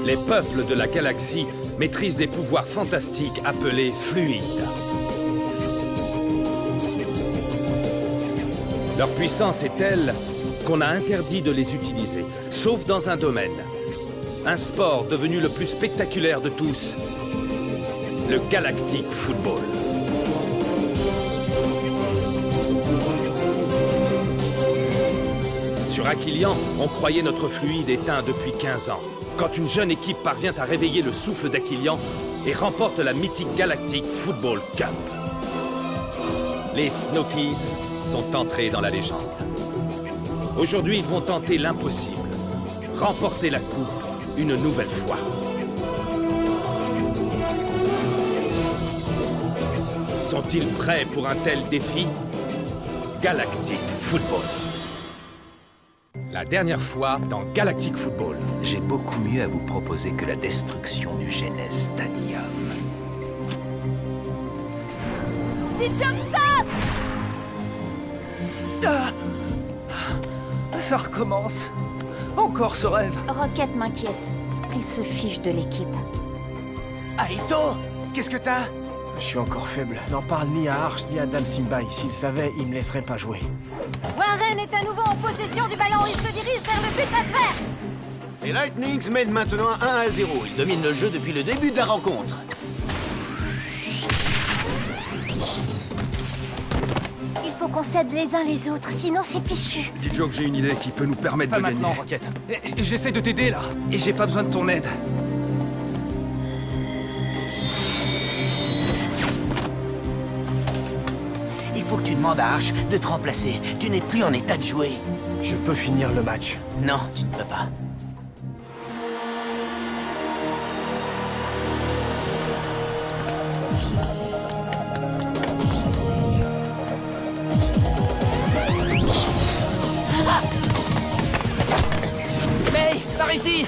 Les peuples de la galaxie maîtrisent des pouvoirs fantastiques appelés fluides. Leur puissance est telle qu'on a interdit de les utiliser, sauf dans un domaine. Un sport devenu le plus spectaculaire de tous, le Galactic Football. Sur Aquilian, on croyait notre fluide éteint depuis 15 ans. Quand une jeune équipe parvient à réveiller le souffle d'Aquilian et remporte la mythique Galactic Football Cup. Les Snow Kids sont entrés dans la légende. Aujourd'hui, ils vont tenter l'impossible. Remporter la coupe une nouvelle fois. Sont-ils prêts pour un tel défi? Galactic Football. La dernière fois dans Galactic Football. J'ai beaucoup mieux à vous proposer que la destruction du Genes Stadium. C'est Jumpstart! Ça recommence. Encore ce rêve. Rocket m'inquiète. Il se fiche de l'équipe. Aito, qu'est-ce que t'as? Je suis encore faible. N'en parle ni à Arch ni à Dame Simbai. S'il savait, il me laisserait pas jouer. Warren est à nouveau en possession du ballon. Il se dirige vers le but adverse. Les Lightnings mènent maintenant 1-0. Ils dominent le jeu depuis le début de la rencontre. Il faut qu'on s'aide les uns les autres, sinon c'est fichu. Dis Joe que j'ai une idée qui peut nous permettre de gagner. Pas maintenant, Rocket. J'essaie de t'aider, là. Et j'ai pas besoin de ton aide. Il faut que tu demandes à Arch de te remplacer. Tu n'es plus en état de jouer. Je peux finir le match. Non, tu ne peux pas. May, par ici!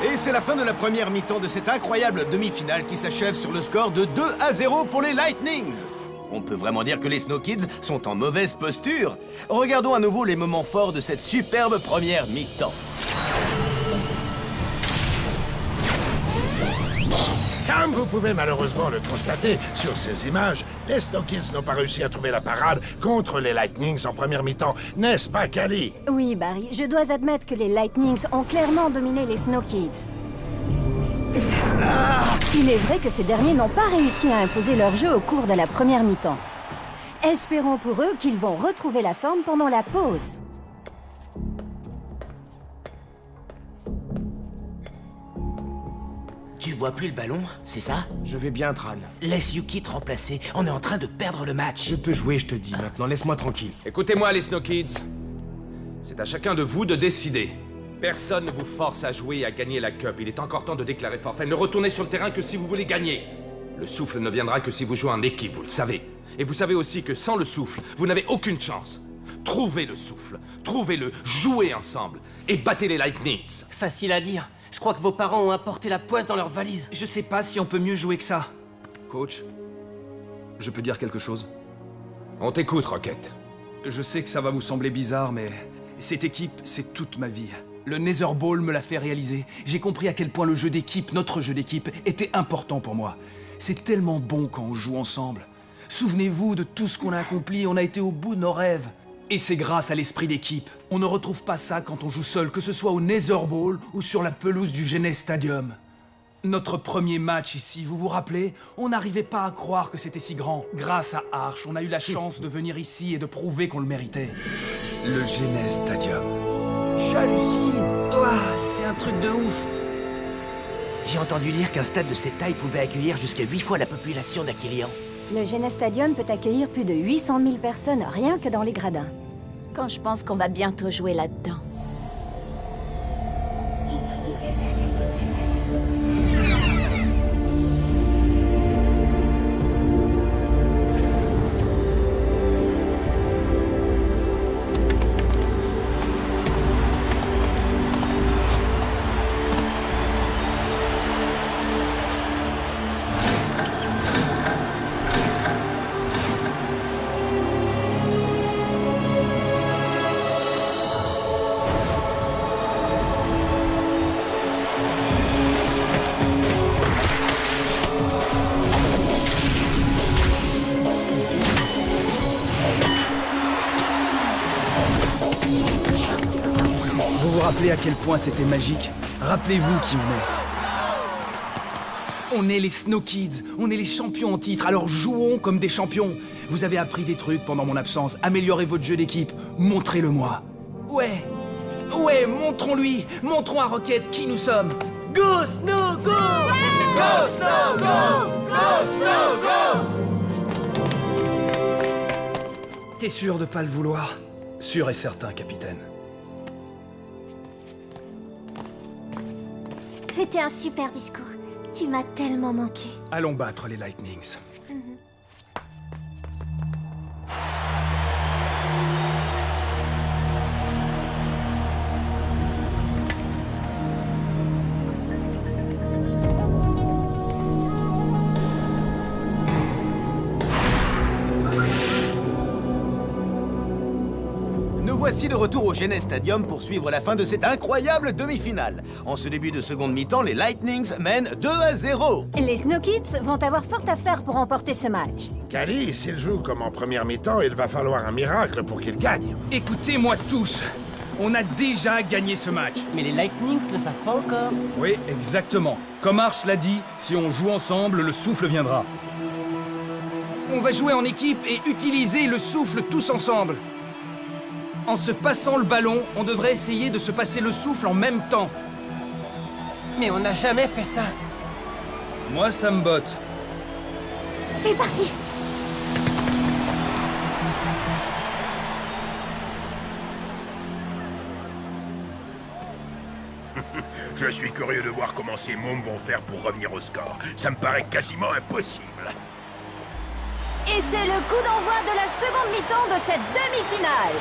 Et c'est la fin de la première mi-temps de cette incroyable demi-finale qui s'achève sur le score de 2-0 pour les Lightnings. On peut vraiment dire que les Snow Kids sont en mauvaise posture. Regardons à nouveau les moments forts de cette superbe première mi-temps. Comme vous pouvez malheureusement le constater sur ces images, les Snow Kids n'ont pas réussi à trouver la parade contre les Lightnings en première mi-temps, n'est-ce pas, Callie? Oui, Barry, je dois admettre que les Lightnings ont clairement dominé les Snow Kids. Il est vrai que ces derniers n'ont pas réussi à imposer leur jeu au cours de la première mi-temps. Espérons pour eux qu'ils vont retrouver la forme pendant la pause. Tu vois plus le ballon, c'est ça? Je vais bien, Tran. Laisse Yuki te remplacer. On est en train de perdre le match. Je peux jouer, je te dis. Maintenant, laisse-moi tranquille. Écoutez-moi, les Snow Kids. C'est à chacun de vous de décider. Personne ne vous force à jouer et à gagner la Cup. Il est encore temps de déclarer forfait. Ne retournez sur le terrain que si vous voulez gagner. Le souffle ne viendra que si vous jouez en équipe, vous le savez. Et vous savez aussi que sans le souffle, vous n'avez aucune chance. Trouvez le souffle, trouvez-le, jouez ensemble et battez les Lightnings. Facile à dire. Je crois que vos parents ont apporté la poisse dans leur valise. Je sais pas si on peut mieux jouer que ça. Coach, je peux dire quelque chose? On t'écoute, Rocket. Je sais que ça va vous sembler bizarre, mais cette équipe, c'est toute ma vie. Le Nether Ball me l'a fait réaliser. J'ai compris à quel point le jeu d'équipe, notre jeu d'équipe, était important pour moi. C'est tellement bon quand on joue ensemble. Souvenez-vous de tout ce qu'on a accompli, on a été au bout de nos rêves. Et c'est grâce à l'esprit d'équipe. On ne retrouve pas ça quand on joue seul, que ce soit au Nether Ball ou sur la pelouse du Genes Stadium. Notre premier match ici, vous vous rappelez? On n'arrivait pas à croire que c'était si grand. Grâce à Arch, on a eu la chance de venir ici et de prouver qu'on le méritait. Le Genes Stadium. J'hallucine. Ouah, c'est un truc de ouf. J'ai entendu dire qu'un stade de cette taille pouvait accueillir jusqu'à 8 fois la population d'Aquilian. Le Genes Stadium peut accueillir plus de 800 000 personnes rien que dans les gradins. Quand je pense qu'on va bientôt jouer là-dedans. rappelez à quel point c'était magique. Rappelez-vous qui on est. On est les Snow Kids, on est les champions en titre, alors jouons comme des champions. Vous avez appris des trucs pendant mon absence, améliorez votre jeu d'équipe, montrez-le-moi. Ouais, montrons-lui, montrons à Rocket qui nous sommes. Go Snow, go! Go Snow, go! Go Snow, go! T'es sûr de pas le vouloir? Sûr et certain, capitaine. C'était un super discours. Tu m'as tellement manqué. Allons battre les Lightnings. Voici de retour au Genes Stadium pour suivre la fin de cette incroyable demi-finale. En ce début de seconde mi-temps, les Lightnings mènent 2-0. Les Snow Kids vont avoir fort à faire pour remporter ce match. Callie, s'il joue comme en première mi-temps, il va falloir un miracle pour qu'il gagne. Écoutez-moi tous, on a déjà gagné ce match. Mais les Lightnings ne savent pas encore. Oui, exactement. Comme Arch l'a dit, si on joue ensemble, le souffle viendra. On va jouer en équipe et utiliser le souffle tous ensemble. En se passant le ballon, on devrait essayer de se passer le souffle en même temps. Mais on n'a jamais fait ça. Moi, ça me botte. C'est parti. Je suis curieux de voir comment ces mômes vont faire pour revenir au score. Ça me paraît quasiment impossible. Et c'est le coup d'envoi de la seconde mi-temps de cette demi-finale.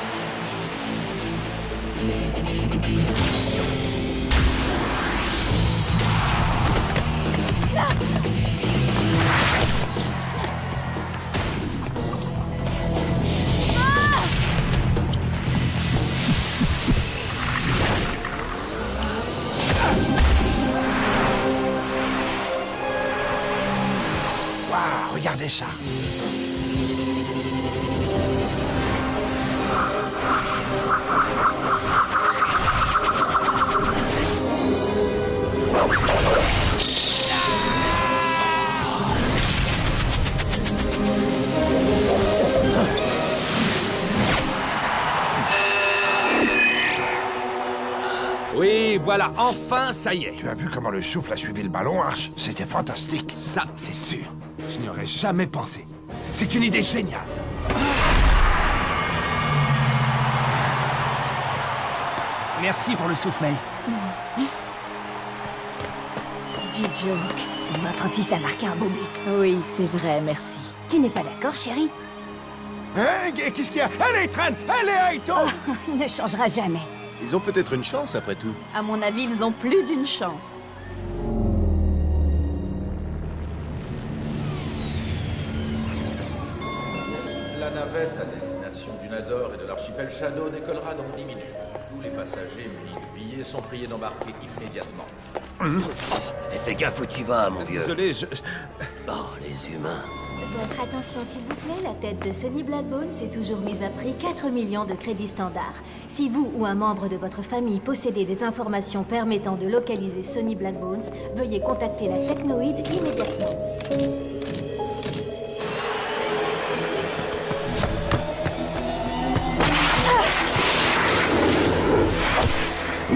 Waouh, regardez ça. Oui, voilà, enfin, ça y est. Tu as vu comment le souffle a suivi le ballon, Arch? C'était fantastique. Ça, c'est sûr. Je n'y aurais jamais pensé. C'est une idée géniale. Merci pour le souffle, May. Dis Joke, votre fils a marqué un beau but. Oui, c'est vrai, merci. Tu n'es pas d'accord, chérie? Hein? Qu'est-ce qu'il y a? Allez, Tran! Allez, Aito! Il ne changera jamais. Ils ont peut-être une chance, après tout. À mon avis, ils ont plus d'une chance. La navette à destination du Nador et de l'archipel Shadow décollera dans 10 minutes. Tous les passagers munis de billets sont priés d'embarquer immédiatement. Et fais gaffe où tu vas, mon vieux. Désolé, Oh, les humains. Votre attention, s'il vous plaît, la tête de Sonny Blackbones est toujours mise à prix 4 millions de crédits standards. Si vous ou un membre de votre famille possédez des informations permettant de localiser Sonny Blackbones, veuillez contacter la Technoïde immédiatement.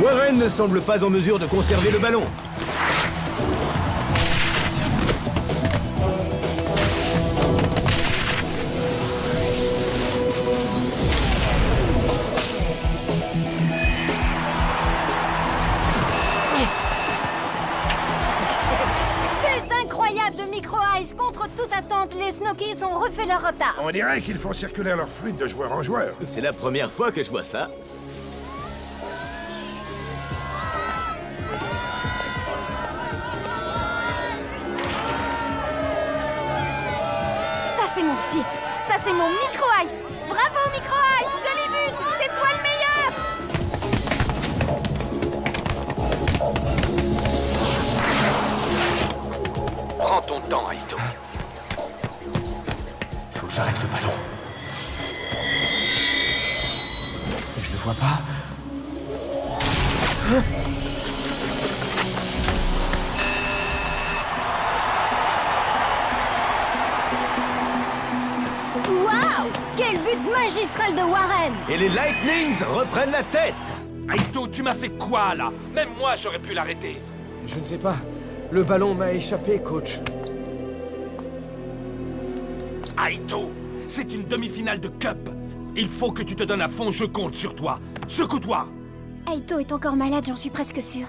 Warren ne semble pas en mesure de conserver le ballon. Contre toute attente, les Snow Kids ont refait leur retard. On dirait qu'ils font circuler leur fluide de joueur en joueur. C'est la première fois que je vois ça. Ça, c'est mon fils. Ça, c'est mon Micro-Ice. Bravo, Micro-Ice. Joli but. C'est toi le meilleur. Prends ton temps, Aito. Faut que j'arrête le ballon. Je le vois pas. Waouh! Quel but magistral de Warren! Et les Lightnings reprennent la tête. Aito, tu m'as fait quoi, là? Même moi, j'aurais pu l'arrêter. Je ne sais pas. Le ballon m'a échappé, coach. Aito, c'est une demi-finale de Cup. Il faut que tu te donnes à fond, je compte sur toi. Secoue-toi! Aito est encore malade, j'en suis presque sûre.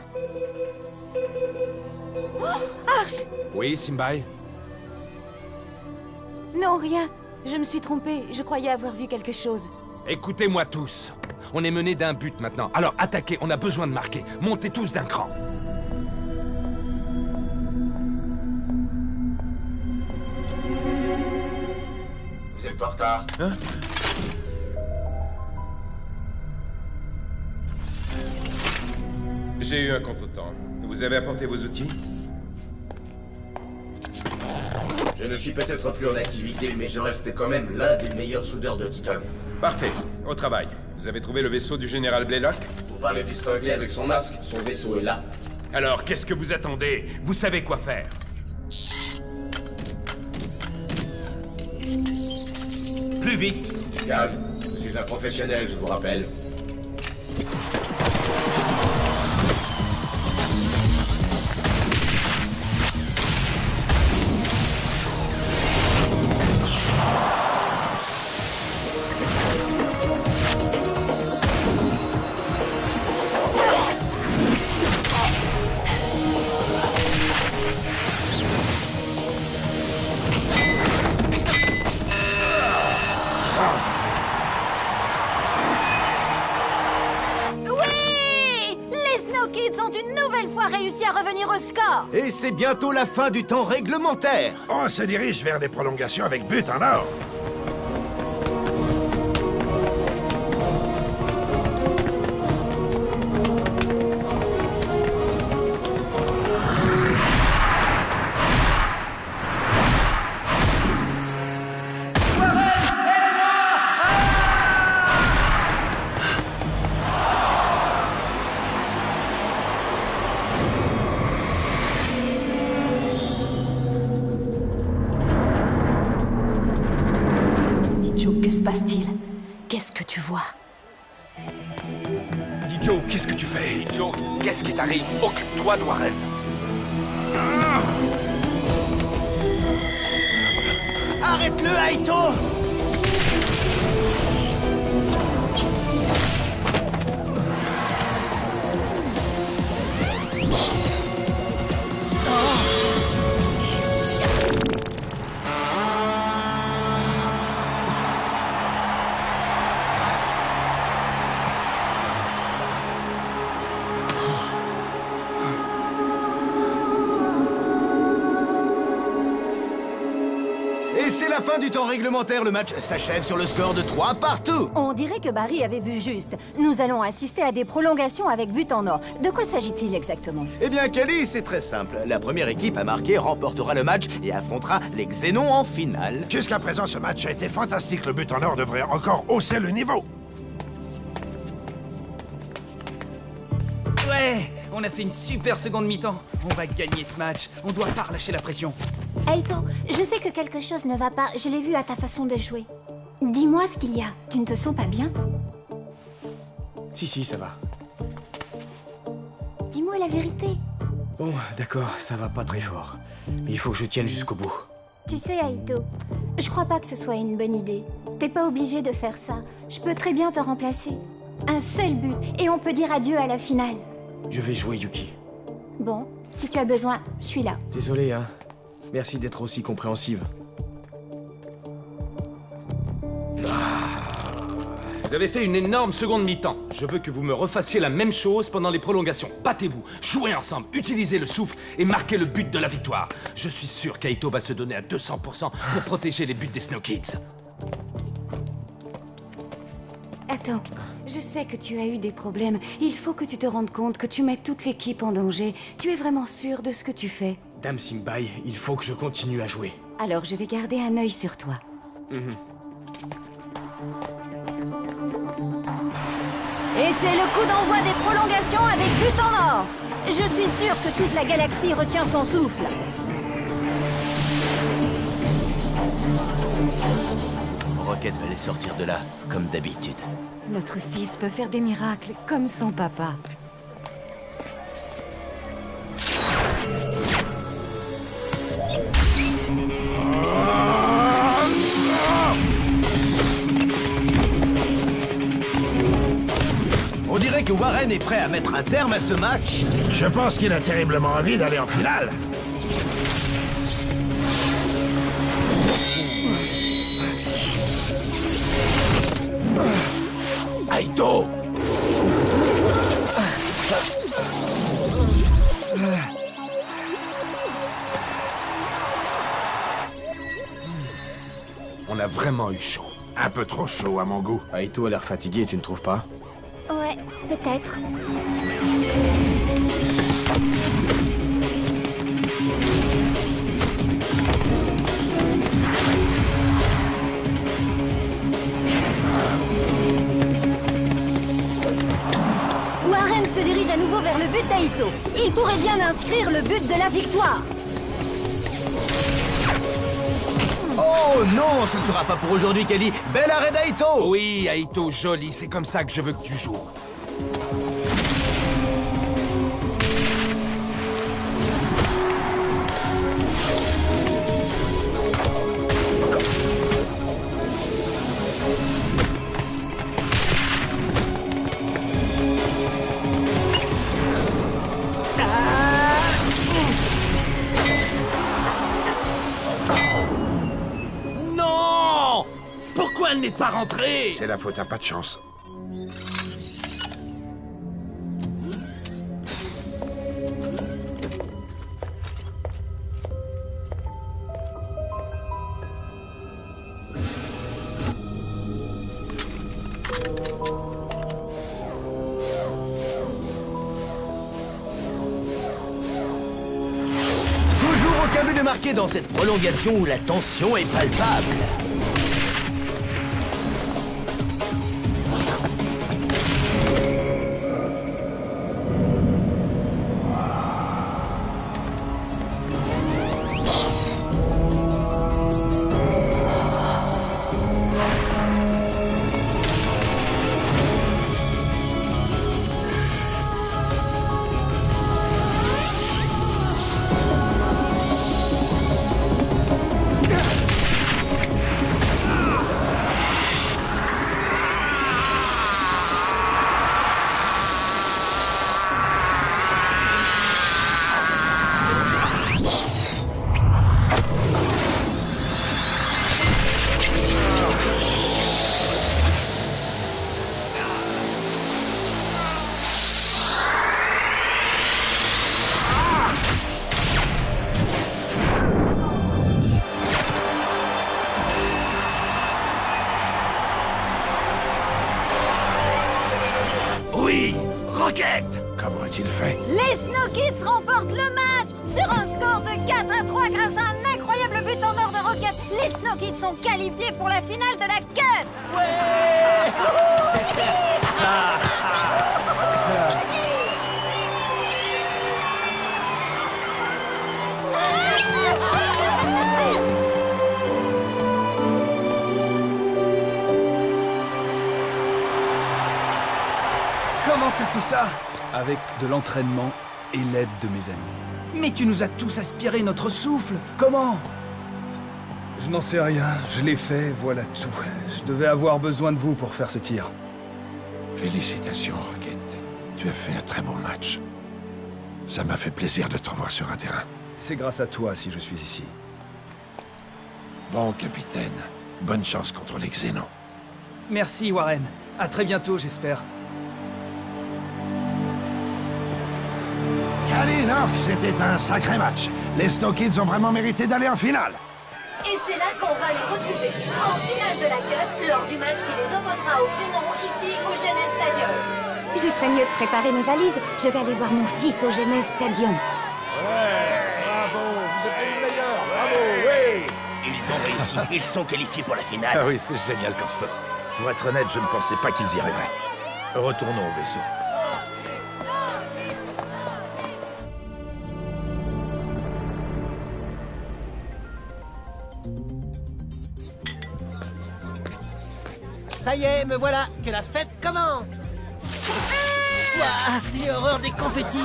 Oh, Arch! Oui, Simbai? Non, rien. Je me suis trompée. Je croyais avoir vu quelque chose. Écoutez-moi tous. On est mené d'un but maintenant. Alors attaquez, on a besoin de marquer. Montez tous d'un cran. Vous êtes en retard. Hein? J'ai eu un contretemps. Vous avez apporté vos outils? Je ne suis peut-être plus en activité, mais je reste quand même l'un des meilleurs soudeurs de Titan. Parfait. Au travail. Vous avez trouvé le vaisseau du général Blaylock? Vous parlez du cinglé avec son masque? Son vaisseau est là. Alors, qu'est-ce que vous attendez? Vous savez quoi faire. Plus vite. Calme. Je suis un professionnel, je vous rappelle. Et c'est bientôt la fin du temps réglementaire. On se dirige vers des prolongations avec but en or. Que se passe-t-il? Qu'est-ce que tu vois? Dis Joe, qu'est-ce que tu fais? Dis Joe, qu'est-ce qui t'arrive? Occupe-toi de Warren. Arrête-le, Aito! Et c'est la fin du temps réglementaire. Le match s'achève sur le score de 3 partout. On dirait que Barry avait vu juste. Nous allons assister à des prolongations avec but en or. De quoi s'agit-il exactement? Eh bien, Kelly, c'est très simple. La première équipe à marquer remportera le match et affrontera les Xénons en finale. Jusqu'à présent, ce match a été fantastique. Le but en or devrait encore hausser le niveau. Ouais, on a fait une super seconde mi-temps. On va gagner ce match. On doit pas relâcher la pression. Aito, je sais que quelque chose ne va pas. Je l'ai vu à ta façon de jouer. Dis-moi ce qu'il y a. Tu ne te sens pas bien? Si, ça va. Dis-moi la vérité. Bon, d'accord, ça va pas très fort. Mais il faut que je tienne jusqu'au bout. Tu sais, Aito, je crois pas que ce soit une bonne idée. T'es pas obligé de faire ça. Je peux très bien te remplacer. Un seul but, et on peut dire adieu à la finale. Je vais jouer, Yuki. Bon, si tu as besoin, je suis là. Désolé, hein. Merci d'être aussi compréhensive. Vous avez fait une énorme seconde mi-temps. Je veux que vous me refassiez la même chose pendant les prolongations. Battez-vous, jouez ensemble, utilisez le souffle et marquez le but de la victoire. Je suis sûr qu'Aito va se donner à 200% pour protéger les buts des Snow Kids. Attends, je sais que tu as eu des problèmes. Il faut que tu te rendes compte que tu mets toute l'équipe en danger. Tu es vraiment sûr de ce que tu fais? Dame Simbai, il faut que je continue à jouer. Alors je vais garder un œil sur toi. Et c'est le coup d'envoi des prolongations avec but en or. Je suis sûr que toute la galaxie retient son souffle. Rocket va les sortir de là, comme d'habitude. Notre fils peut faire des miracles comme son papa. On dirait que Warren est prêt à mettre un terme à ce match. Je pense qu'il a terriblement envie d'aller en finale. Aito! On a vraiment eu chaud. Un peu trop chaud à mon goût. Aito a l'air fatigué, tu ne trouves pas? Ouais, peut-être. Warren se dirige à nouveau vers le but d'Aito. Il pourrait bien inscrire le but de la victoire. Oh non, ce ne sera pas pour aujourd'hui, Kelly. Bel arrêt d'Aito! Oui, Aito, joli, c'est comme ça que je veux que tu joues. Non! Pourquoi elle n'est pas rentrée? C'est la faute à pas de chance. Toujours aucun but de marqué dans cette prolongation où la tension est palpable. Oui! Rocket! Comment a-t-il fait? Les Snow Kids remportent le match sur un score de 4-3 grâce à un incroyable but en or de Rocket. Les Snow Kids sont qualifiés pour la finale de la Cup. Comment t'as fait ça? Avec de l'entraînement et l'aide de mes amis. Mais tu nous as tous aspiré notre souffle. Comment? Je n'en sais rien. Je l'ai fait, voilà tout. Je devais avoir besoin de vous pour faire ce tir. Félicitations, Rocket. Tu as fait un très bon match. Ça m'a fait plaisir de te revoir sur un terrain. C'est grâce à toi si je suis ici. Bon, capitaine. Bonne chance contre les Xénons. Merci, Warren. À très bientôt, j'espère. Kalinor, c'était un sacré match. Les Snow Kids ont vraiment mérité d'aller en finale. Et c'est là qu'on va les retrouver en finale de la Cup lors du match qui les opposera aux Xénons ici au Genes Stadium. Je ferais mieux de préparer mes valises. Je vais aller voir mon fils au Genes Stadium. Bravo, vous êtes les meilleurs. Bravo, oui. Ils ont réussi. Ils sont qualifiés pour la finale. Ah oui, c'est génial comme ça. Pour être honnête, je ne pensais pas qu'ils y arriveraient. Retournons au vaisseau. Ça y est, me voilà, que la fête commence. Ouah, j'ai horreur des confettis.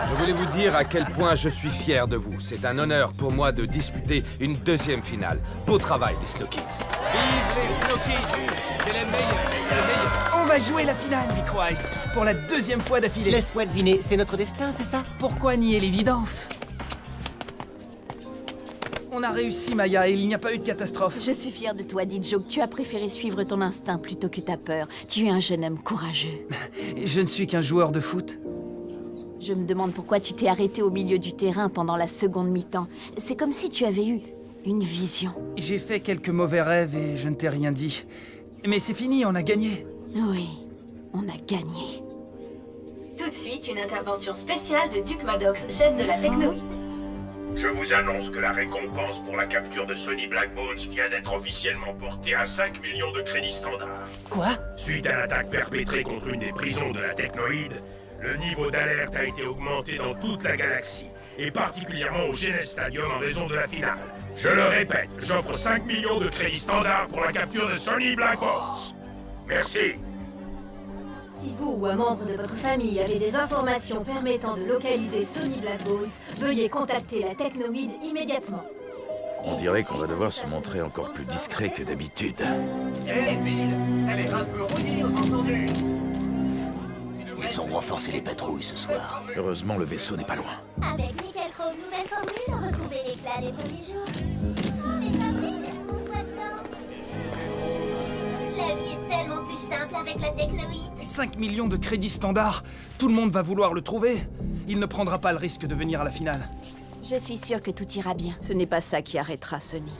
Je voulais vous dire à quel point je suis fier de vous. C'est un honneur pour moi de disputer une deuxième finale. Beau travail, les Snow Kids. Vive les Snow Kids! C'est les meilleurs. On va jouer la finale, Vic Weiss, pour la deuxième fois d'affilée. Laisse-moi deviner, c'est notre destin, c'est ça? Pourquoi nier l'évidence? On a réussi, Maya, et il n'y a pas eu de catastrophe. Je suis fière de toi, Dijo. Tu as préféré suivre ton instinct plutôt que ta peur. Tu es un jeune homme courageux. Je ne suis qu'un joueur de foot. Je me demande pourquoi tu t'es arrêté au milieu du terrain pendant la seconde mi-temps. C'est comme si tu avais eu une vision. J'ai fait quelques mauvais rêves et je ne t'ai rien dit. Mais c'est fini, on a gagné. Oui, on a gagné. Tout de suite, une intervention spéciale de Duke Maddox, chef de la techno. Je vous annonce que la récompense pour la capture de Sonny Blackbones vient d'être officiellement portée à 5 millions de crédits standards. Quoi? Suite à l'attaque perpétrée contre une des prisons de la Technoïde, le niveau d'alerte a été augmenté dans toute la galaxie, et particulièrement au Genes Stadium en raison de la finale. Je le répète, j'offre 5 millions de crédits standards pour la capture de Sonny Blackbones. Merci. Si vous ou un membre de votre famille avez des informations permettant de localiser Sonny Blackbones, veuillez contacter la Technoïde immédiatement. On dirait qu'on va devoir se montrer encore plus discret que d'habitude. Hé, Bill, elle est un peu rouillée, entendu. Ils ont renforcé les patrouilles ce soir. Heureusement, le vaisseau n'est pas loin. Avec Nickel Chrome, nouvelle formule, retrouvez l'éclat des premiers jours. Oh, mais ça brille, on soit dedans. La vie est tellement plus simple avec la Technoïde. 5 millions de crédits standards. Tout le monde va vouloir le trouver. Il ne prendra pas le risque de venir à la finale. Je suis sûre que tout ira bien. Ce n'est pas ça qui arrêtera Sonny.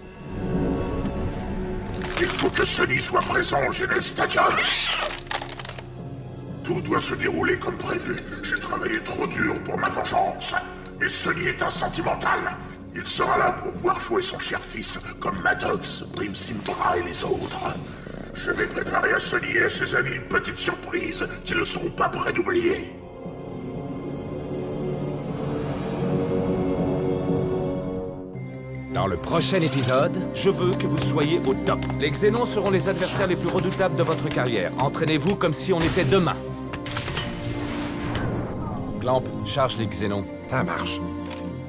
Il faut que Sonny soit présent au Genes Stadium. Tout doit se dérouler comme prévu. J'ai travaillé trop dur pour ma vengeance. Mais Sonny est un sentimental. Il sera là pour voir jouer son cher fils, comme Maddox, Prim Simpra et les autres. Je vais préparer à Sonny et à ses amis une petite surprise qu'ils ne seront pas prêts d'oublier. Dans le prochain épisode, je veux que vous soyez au top. Les Xénons seront les adversaires les plus redoutables de votre carrière. Entraînez-vous comme si on était demain. Clamp, charge les Xénons. Ça marche.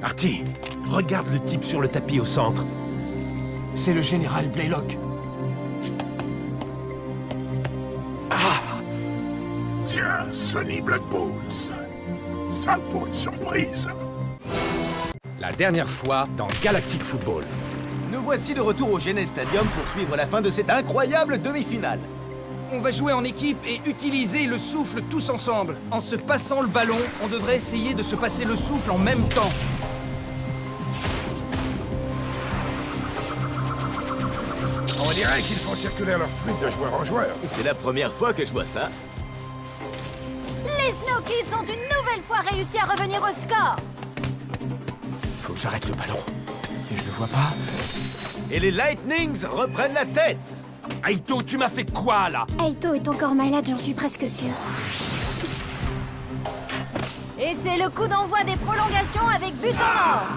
Artie, regarde le type sur le tapis au centre. C'est le général Blaylock. Tiens, Sonny Blackbones. Ça pour une surprise. La dernière fois dans Galactic Football. Nous voici de retour au Genes Stadium pour suivre la fin de cette incroyable demi-finale. On va jouer en équipe et utiliser le souffle tous ensemble. En se passant le ballon, on devrait essayer de se passer le souffle en même temps. On dirait qu'ils font circuler leur fluide de joueur en joueur. C'est la première fois que je vois ça. Les Snow Kids ont une nouvelle fois réussi à revenir au score. Faut que j'arrête le ballon. Et je le vois pas. Et les Lightnings reprennent la tête. Aito, tu m'as fait quoi, là? Aito est encore malade, j'en suis presque sûre. Et c'est le coup d'envoi des prolongations avec but en or.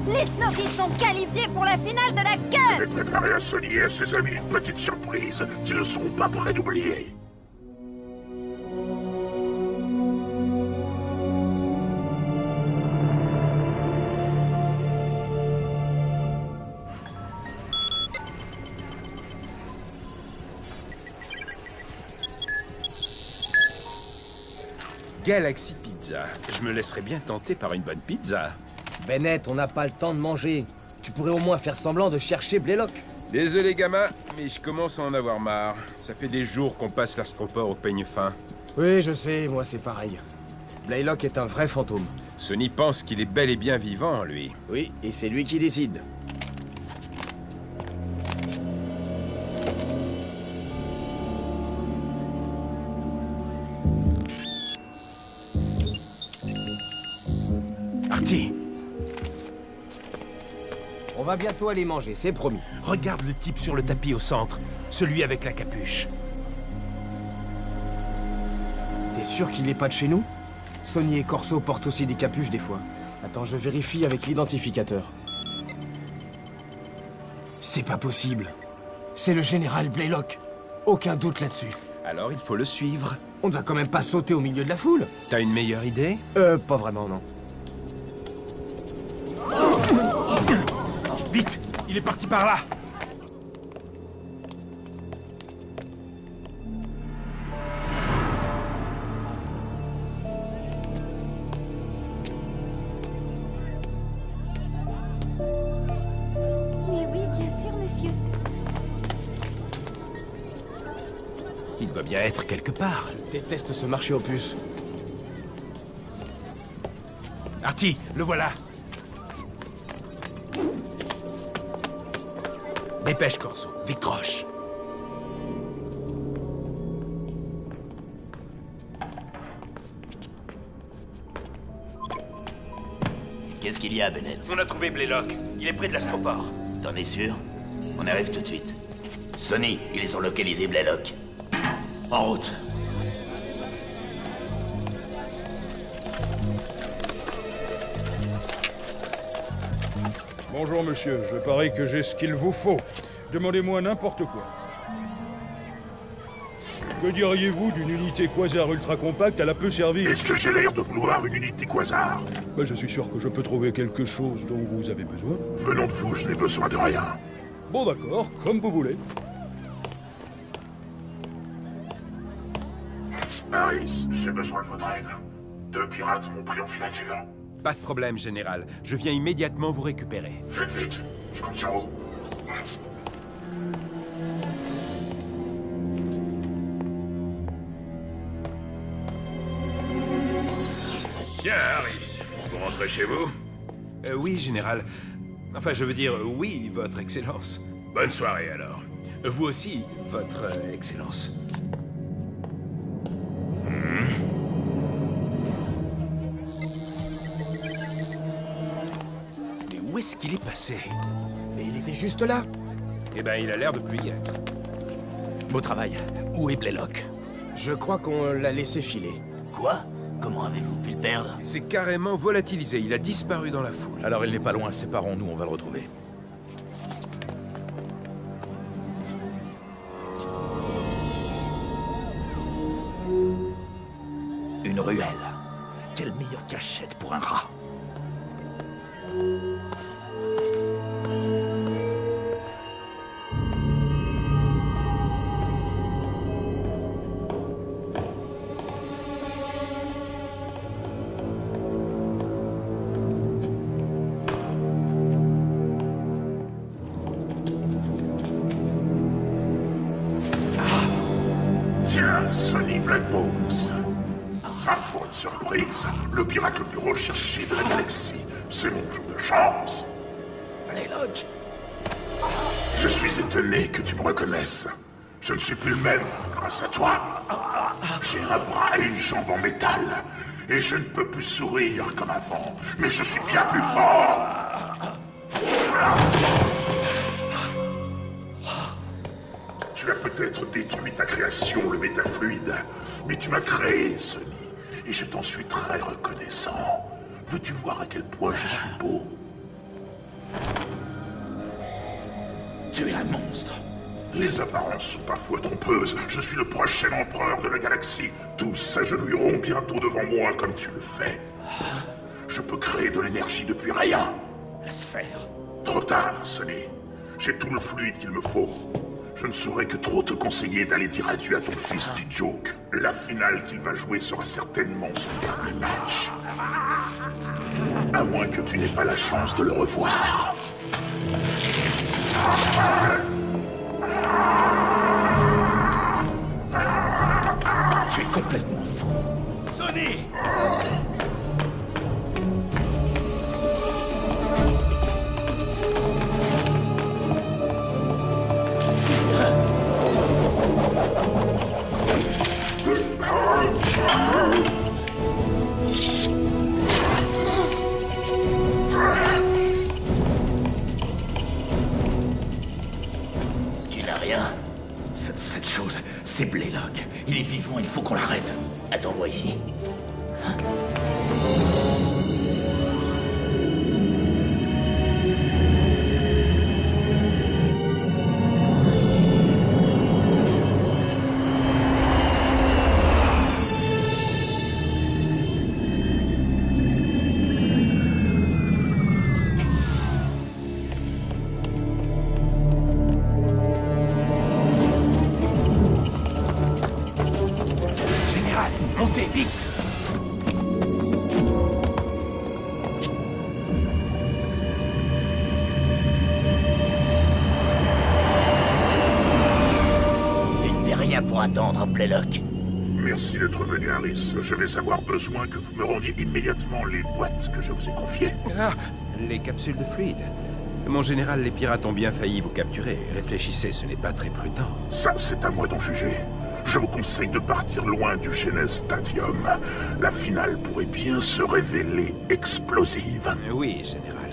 Les Snow Kids sont qualifiés pour la finale de la Cup. J'ai préparé à Sonny et à ses amis une petite surprise qu'ils ne seront pas prêts d'oublier. Galaxy Pizza. Je me laisserais bien tenter par une bonne pizza. Bennett, on n'a pas le temps de manger. Tu pourrais au moins faire semblant de chercher Blaylock. Désolé, gamin, mais je commence à en avoir marre. Ça fait des jours qu'on passe l'astroport au peigne fin. Oui, je sais, moi c'est pareil. Blaylock est un vrai fantôme. Sonny pense qu'il est bel et bien vivant, lui. Oui, et c'est lui qui décide. On va bientôt aller manger, c'est promis. Regarde le type sur le tapis au centre, celui avec la capuche. T'es sûr qu'il est pas de chez nous? Sonny et Corso portent aussi des capuches des fois. Attends, je vérifie avec l'identificateur. C'est pas possible. C'est le général Blaylock. Aucun doute là-dessus. Alors il faut le suivre. On ne va quand même pas sauter au milieu de la foule. T'as une meilleure idée? Pas vraiment, non. Vite! Il est parti par là! Mais oui, bien sûr, monsieur. Il doit bien être quelque part. Je déteste ce marché aux puces. Artie, le voilà! Dépêche, Corso, décroche! Qu'est-ce qu'il y a, Bennett? On a trouvé Blaylock. Il est près de l'astroport. T'en es sûr? On arrive tout de suite. Sonny, ils ont localisé Blaylock. En route. Bonjour, monsieur. Je parie que j'ai ce qu'il vous faut. Demandez-moi n'importe quoi. Que diriez-vous d'une unité quasar ultra compacte à la peu servir? Est-ce que j'ai l'air de vouloir une unité quasar? Ben, je suis sûr que je peux trouver quelque chose dont vous avez besoin. Venons de vous, je n'ai besoin de rien. Bon, d'accord, comme vous voulez. Harris, j'ai besoin de votre aide. 2 pirates m'ont pris en filature. Pas de problème, général. Je viens immédiatement vous récupérer. Faites vite, je compte sur vous. Tiens, Harris, vous rentrez chez vous? Oui, général. Enfin, je veux dire, oui, votre excellence. Bonne soirée, alors. Vous aussi, votre excellence. Mais où est-ce qu'il est passé? Mais il était juste là. Eh ben, il a l'air de plus y être. Beau travail. Où est Blaylock? Je crois qu'on l'a laissé filer. Quoi? Comment avez-vous pu le perdre? C'est carrément volatilisé. Il a disparu dans la foule. Alors il n'est pas loin, séparons-nous, on va le retrouver. Une ruelle. Quelle meilleure cachette pour un rat. Tiens, Sonny Blackbones. Sa faute surprise, le pirate le plus recherché de la galaxie. C'est mon jour de chance. Blaylock. Je suis étonné que tu me reconnaisses. Je ne suis plus le même grâce à toi. J'ai un bras et une jambe en métal. Et je ne peux plus sourire comme avant. Mais je suis bien plus fort. Tu as peut-être détruit ta création, le métafluide. Mais tu m'as créé, Sonny. Et je t'en suis très reconnaissant. Veux-tu voir à quel point je suis beau? Tu es un monstre. Les apparences sont parfois trompeuses. Je suis le prochain empereur de la galaxie. Tous s'agenouilleront bientôt devant moi comme tu le fais. Je peux créer de l'énergie depuis rien. La sphère. Trop tard, Sonny. J'ai tout le fluide qu'il me faut. Je ne saurais que trop te conseiller d'aller dire adieu à ton fils T-Joke. La finale qu'il va jouer sera certainement son dernier match. À moins que tu n'aies pas la chance de le revoir. Tu es complètement fou. Sonny! C'est Blaylock. Il est vivant, il faut qu'on l'arrête. Attends-moi ici. Montez, vite! Tu ne fais rien pour attendre, Blaylock. Merci d'être venu, Harris. Je vais avoir besoin que vous me rendiez immédiatement les boîtes que je vous ai confiées. Ah, les capsules de fluide. Mon général, les pirates ont bien failli vous capturer. Réfléchissez, ce n'est pas très prudent. Ça, c'est à moi d'en juger. Je vous conseille de partir loin du Genes Stadium. La finale pourrait bien se révéler explosive. Oui, général.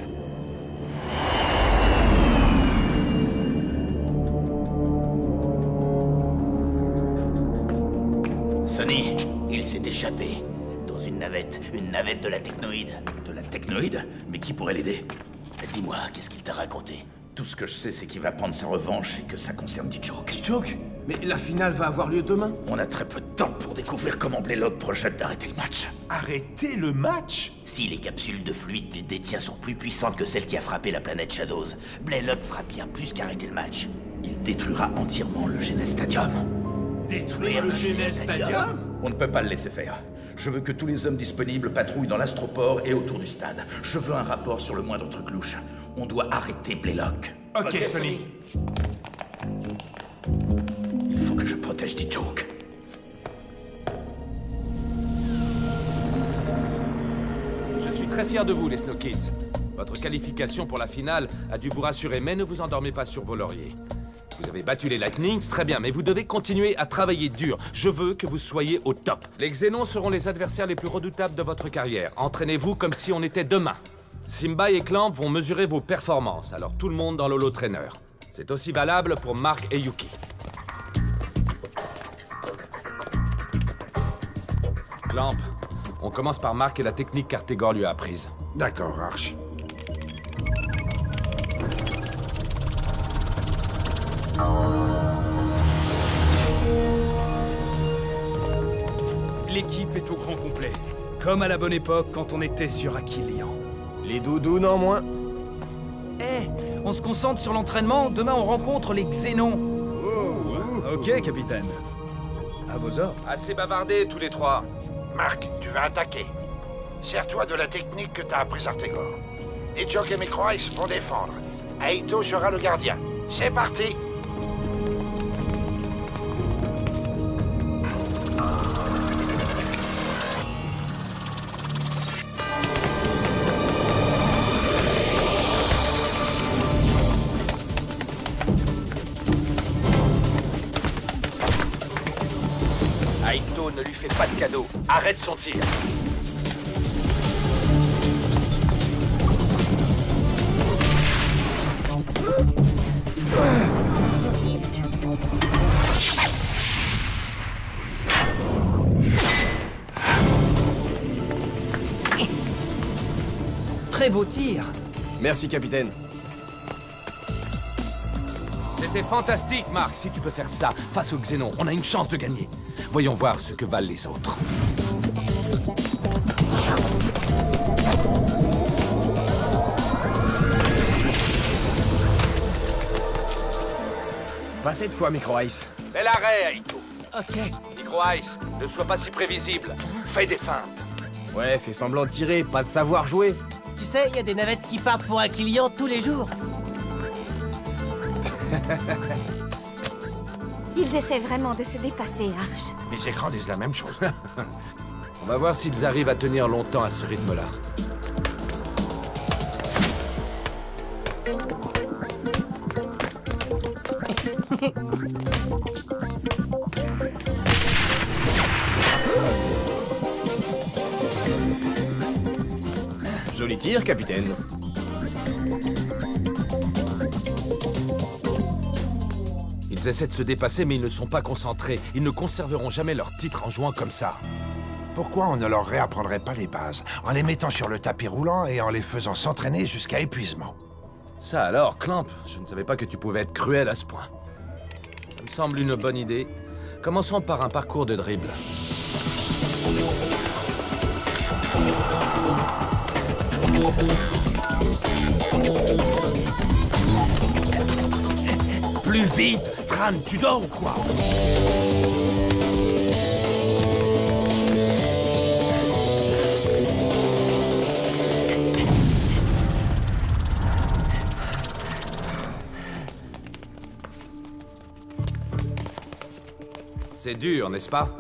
Sonny, il s'est échappé. Dans une navette de la Technoïde. De la Technoïde? Mais qui pourrait l'aider? Dis-moi, qu'est-ce qu'il t'a raconté? Tout ce que je sais, c'est qu'il va prendre sa revanche et que ça concerne T-Choke. T-Choke? Mais la finale va avoir lieu demain. On a très peu de temps pour découvrir comment Blaylock projette d'arrêter le match. Arrêter le match? Si les capsules de fluide qu'il détient sont plus puissantes que celles qui a frappé la planète Shadows, Blaylock fera bien plus qu'arrêter le match. Il détruira entièrement le Genes Stadium. Détruire le Genes Stadium? On ne peut pas le laisser faire. Je veux que tous les hommes disponibles patrouillent dans l'astroport et autour du stade. Je veux un rapport sur le moindre truc louche. On doit arrêter Blaylock. Ok, Sonny. Il faut que je protège T-Choke. Je suis très fier de vous, les Snow Kids. Votre qualification pour la finale a dû vous rassurer, mais ne vous endormez pas sur vos lauriers. Vous avez battu les Lightnings, très bien, mais vous devez continuer à travailler dur. Je veux que vous soyez au top. Les Xénons seront les adversaires les plus redoutables de votre carrière. Entraînez-vous comme si on était demain. Simba et Clamp vont mesurer vos performances, alors tout le monde dans l'Holo Trainer. C'est aussi valable pour Mark et Yuki. Clamp, on commence par Mark et la technique qu'Artegor lui a apprise. D'accord, Arch. L'équipe est au grand complet. Comme à la bonne époque quand on était sur Aquilian. Les doudounes en moins. Eh, on se concentre sur l'entraînement, demain on rencontre les Xénons. Ok, capitaine. À vos ordres. Assez bavardé, tous les trois. Mark, tu vas attaquer. Sers-toi de la technique que t'as apprise Artegor. T-Choke et Micro-Ice vont défendre. Aito sera le gardien. C'est parti! Aito, ne lui fais pas de cadeau. Arrête son tir. Très beau tir. Merci, capitaine. C'était fantastique, Mark. Si tu peux faire ça face aux Xénons, on a une chance de gagner. Voyons voir ce que valent les autres. Pas cette fois, Micro-Ice. Bel arrêt, Aito. Ok. Micro-Ice, ne sois pas si prévisible. Fais des feintes. Ouais, fais semblant de tirer, pas de savoir jouer. Tu sais, il y a des navettes qui partent pour Aquilian tous les jours. Ils essaient vraiment de se dépasser, Arch. Les écrans disent la même chose. On va voir s'ils arrivent à tenir longtemps à ce rythme-là. Joli tir, capitaine. Ils Ils essaient de se dépasser, mais ils ne sont pas concentrés. Ils ne conserveront jamais leur titre en jouant comme ça. Pourquoi on ne leur réapprendrait pas les bases, en les mettant sur le tapis roulant et en les faisant s'entraîner jusqu'à épuisement? Ça alors, Clamp, je ne savais pas que tu pouvais être cruel à ce point. Ça me semble une bonne idée. Commençons par un parcours de dribble. Plus vite! Tran, tu dors ou quoi? C'est dur, n'est-ce pas?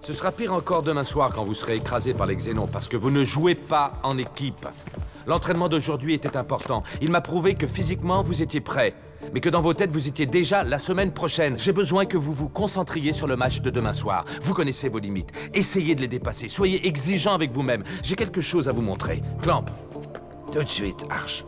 Ce sera pire encore demain soir quand vous serez écrasé par les Xénons, parce que vous ne jouez pas en équipe. L'entraînement d'aujourd'hui était important. Il m'a prouvé que physiquement, vous étiez prêts, mais que dans vos têtes, vous étiez déjà la semaine prochaine. J'ai besoin que vous vous concentriez sur le match de demain soir. Vous connaissez vos limites. Essayez de les dépasser. Soyez exigeant avec vous-même. J'ai quelque chose à vous montrer. Clamp. Tout de suite, Arch.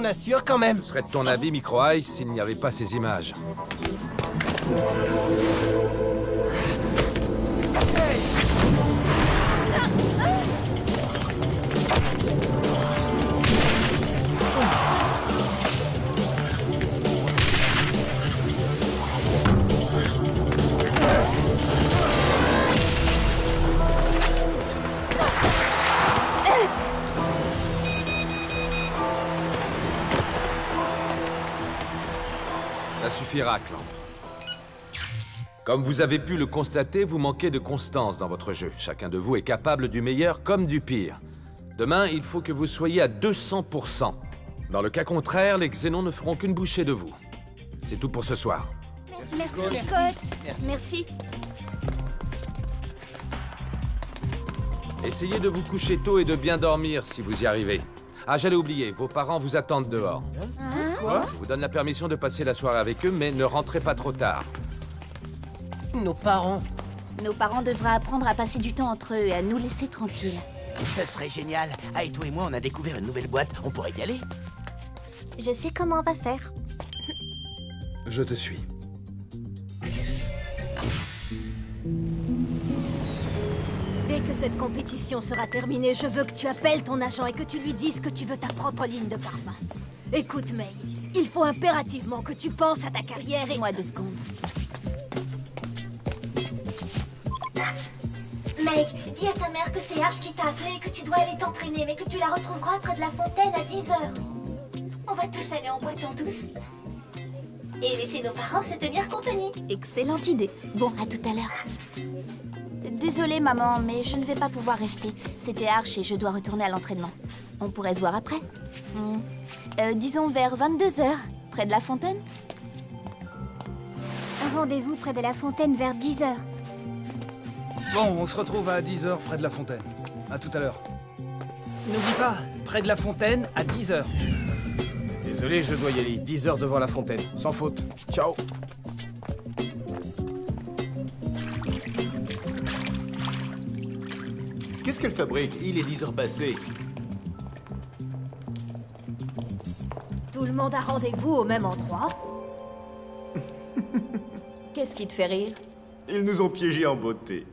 On assure quand même. Ce serait de ton avis, Micro-Eye, s'il n'y avait pas ces images. Ça suffira, Clamp. Comme vous avez pu le constater, vous manquez de constance dans votre jeu. Chacun de vous est capable du meilleur comme du pire. Demain, il faut que vous soyez à 200%. Dans le cas contraire, les Xénons ne feront qu'une bouchée de vous. C'est tout pour ce soir. Merci, Scott. Merci. Essayez de vous coucher tôt et de bien dormir si vous y arrivez. Ah, j'allais oublier, vos parents vous attendent dehors. Quoi? Je vous donne la permission de passer la soirée avec eux, mais ne rentrez pas trop tard. Nos parents. Nos parents devraient apprendre à passer du temps entre eux et à nous laisser tranquilles. Ce serait génial. Aito et moi, on a découvert une nouvelle boîte. On pourrait y aller. Je sais comment on va faire. Je te suis. Dès que cette compétition sera terminée, je veux que tu appelles ton agent et que tu lui dises que tu veux ta propre ligne de parfum. Écoute, May, il faut impérativement que tu penses à ta carrière et... Moi 2 secondes. Meg, dis à ta mère que c'est Arch qui t'a appelé et que tu dois aller t'entraîner, mais que tu la retrouveras près de la fontaine à 10h. On va tous aller en boîte en douce. Et laisser nos parents se tenir compagnie. Excellente idée. Bon, à tout à l'heure. Désolée, maman, mais je ne vais pas pouvoir rester. C'était Arch et je dois retourner à l'entraînement. On pourrait se voir après. Disons vers 22h, près de la fontaine. Un rendez-vous près de la fontaine vers 10h. Bon, on se retrouve à 10h près de la fontaine. À tout à l'heure. N'oublie pas, près de la fontaine à 10h. Désolé, je dois y aller. 10h devant la fontaine. Sans faute. Ciao. Qu'est-ce qu'elle fabrique? Il est 10h passées. Tout le monde a rendez-vous au même endroit? Qu'est-ce qui te fait rire? Ils nous ont piégés en beauté.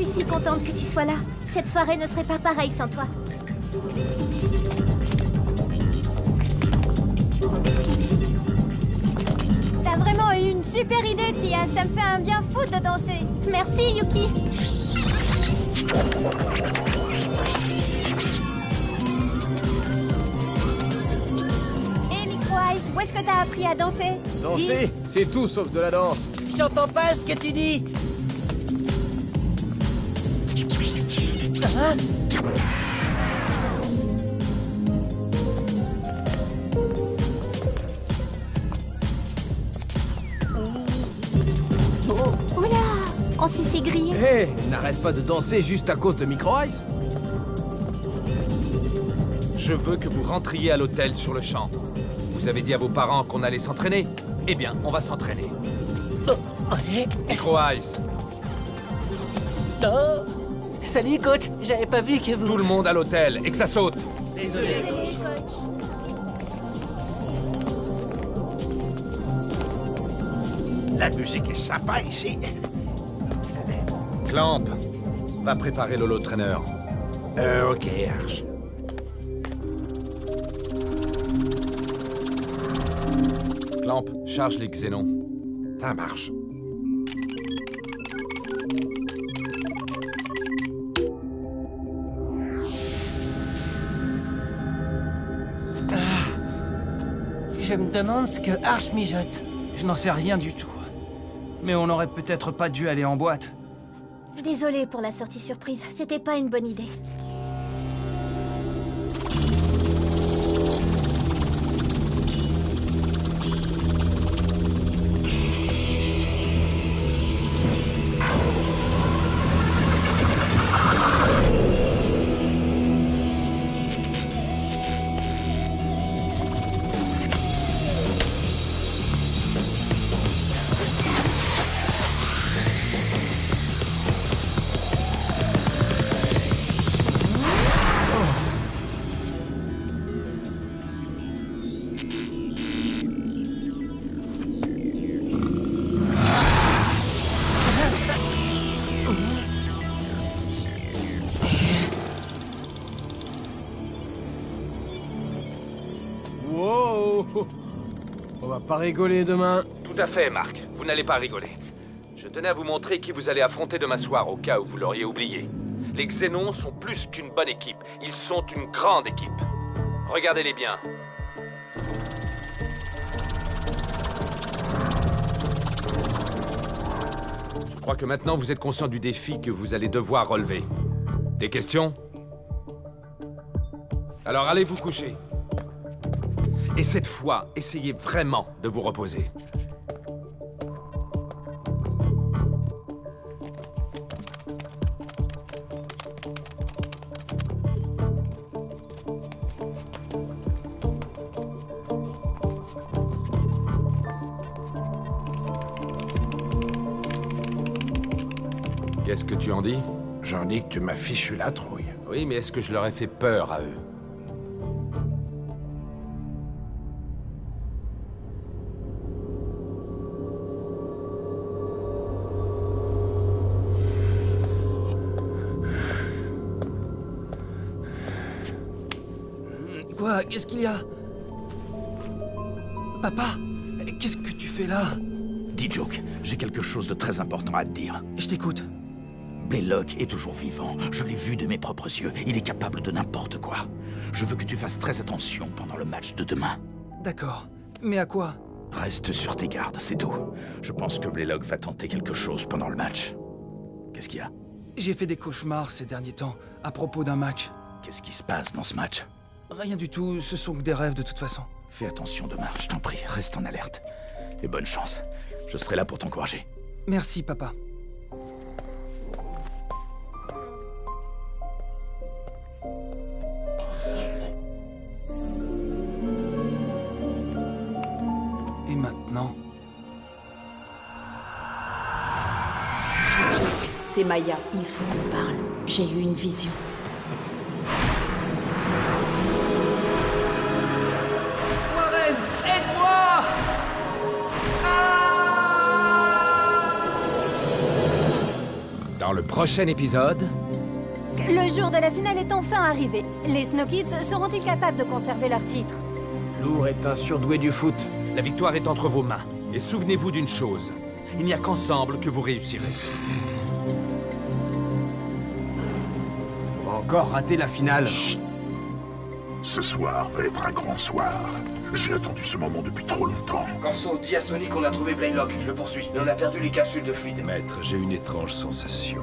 suis si contente que tu sois là. Cette soirée ne serait pas pareille sans toi. T'as vraiment eu une super idée, Tia. Ça me fait un bien fou de danser. Merci, Yuki. Et Micro-Ice, où est-ce que t'as appris à danser? Danser, c'est tout sauf de la danse. J'entends pas ce que tu dis. Hein? Oh là, on s'est fait griller. Hé, n'arrête pas de danser juste à cause de Micro-Ice. Je veux que vous rentriez à l'hôtel sur le champ. Vous avez dit à vos parents qu'on allait s'entraîner? Eh bien, on va s'entraîner. Micro-Ice. Oh. Salut, coach. J'avais pas vu que vous... Tout le monde à l'hôtel et que ça saute. Désolé, La musique est sympa ici. Clamp, va préparer l'holo trainer. Ok, Arch. Clamp, charge les xénons. Ça marche. Je me demande ce que Arch mijote. Je n'en sais rien du tout. Mais on n'aurait peut-être pas dû aller en boîte. Désolée pour la sortie surprise, c'était pas une bonne idée. On va pas rigoler demain. Tout à fait, Marc. Vous n'allez pas rigoler. Je tenais à vous montrer qui vous allez affronter demain soir, au cas où vous l'auriez oublié. Les Xénons sont plus qu'une bonne équipe. Ils sont une grande équipe. Regardez-les bien. Je crois que maintenant vous êtes conscient du défi que vous allez devoir relever. Des questions? Alors allez vous coucher. Et cette fois, essayez vraiment de vous reposer. Qu'est-ce que tu en dis? J'en dis que tu m'as fichu la trouille. Oui, mais est-ce que je leur ai fait peur à eux? Quoi? Qu'est-ce qu'il y a? Papa? Qu'est-ce que tu fais là? Dis, Joke, j'ai quelque chose de très important à te dire. Je t'écoute. Blaylock est toujours vivant. Je l'ai vu de mes propres yeux. Il est capable de n'importe quoi. Je veux que tu fasses très attention pendant le match de demain. D'accord. Mais à quoi? Reste sur tes gardes, c'est tout. Je pense que Blaylock va tenter quelque chose pendant le match. Qu'est-ce qu'il y a? J'ai fait des cauchemars ces derniers temps, à propos d'un match. Qu'est-ce qui se passe dans ce match? Rien du tout, ce sont que des rêves de toute façon. Fais attention demain, je t'en prie. Reste en alerte. Et bonne chance. Je serai là pour t'encourager. Merci, papa. Et maintenant? C'est Maya, il faut qu'on parle. J'ai eu une vision. Warren, aide-moi! Dans le prochain épisode... Le jour de la finale est enfin arrivé. Les Snow Kids seront-ils capables de conserver leur titre? Lourd est un surdoué du foot. La victoire est entre vos mains. Et souvenez-vous d'une chose. Il n'y a qu'ensemble que vous réussirez. On va encore rater la finale. Chut. Ce soir va être un grand soir. J'ai attendu ce moment depuis trop longtemps. Corso, dis à Sony qu'on a trouvé Blaylock. Je le poursuis. Mais on a perdu les capsules de fluide. Maître, j'ai une étrange sensation.